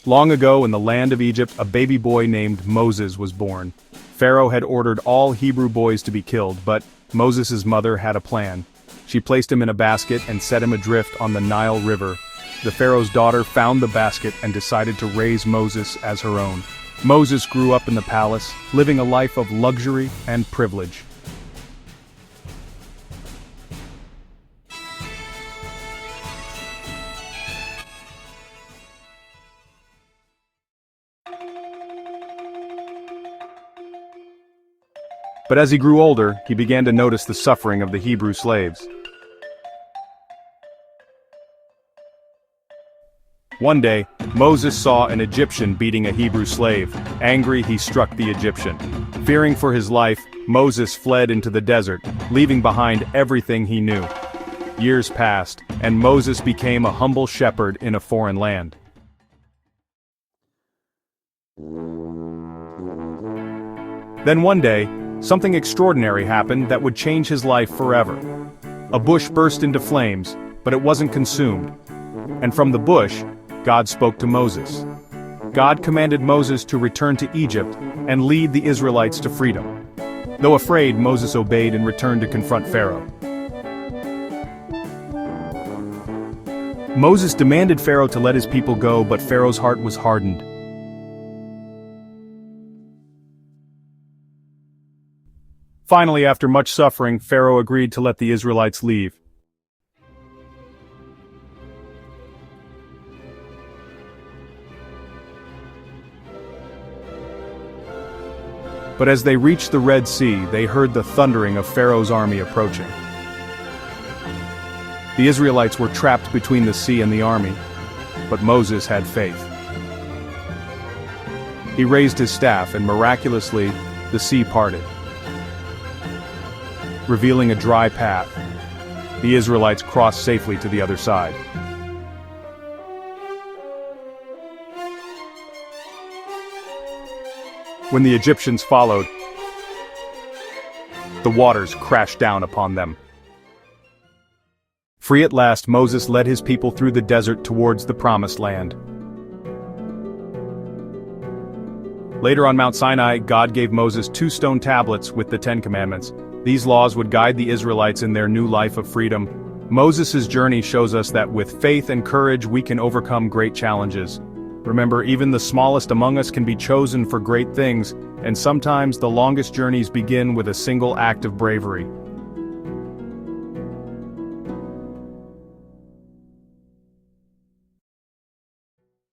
Long ago in the land of Egypt, a baby boy named Moses was born. Pharaoh had ordered all Hebrew boys to be killed, but Moses' mother had a plan. She placed him in a basket and set him adrift on the Nile River. The Pharaoh's daughter found the basket and decided to raise Moses as her own. Moses grew up in the palace, living a life of luxury and privilege. But as he grew older, he began to notice the suffering of the Hebrew slaves. One day, Moses saw an Egyptian beating a Hebrew slave. Angry, he struck the Egyptian. Fearing for his life, Moses fled into the desert, leaving behind everything he knew. Years passed, and Moses became a humble shepherd in a foreign land. Then one day, something extraordinary happened that would change his life forever. A bush burst into flames, but it wasn't consumed. And from the bush, God spoke to Moses. God commanded Moses to return to Egypt and lead the Israelites to freedom. Though afraid, Moses obeyed and returned to confront Pharaoh. Moses demanded Pharaoh to let his people go, but Pharaoh's heart was hardened. Finally, after much suffering, Pharaoh agreed to let the Israelites leave. But as they reached the Red Sea, they heard the thundering of Pharaoh's army approaching. The Israelites were trapped between the sea and the army, but Moses had faith. He raised his staff, and miraculously, the sea parted, revealing a dry path. The Israelites crossed safely to the other side. When the Egyptians followed, the waters crashed down upon them. Free at last, Moses led his people through the desert towards the Promised Land. Later on Mount Sinai, God gave Moses 2 stone tablets with the 10 Commandments. These laws would guide the Israelites in their new life of freedom. Moses' journey shows us that with faith and courage we can overcome great challenges. Remember, even the smallest among us can be chosen for great things, and sometimes the longest journeys begin with a single act of bravery.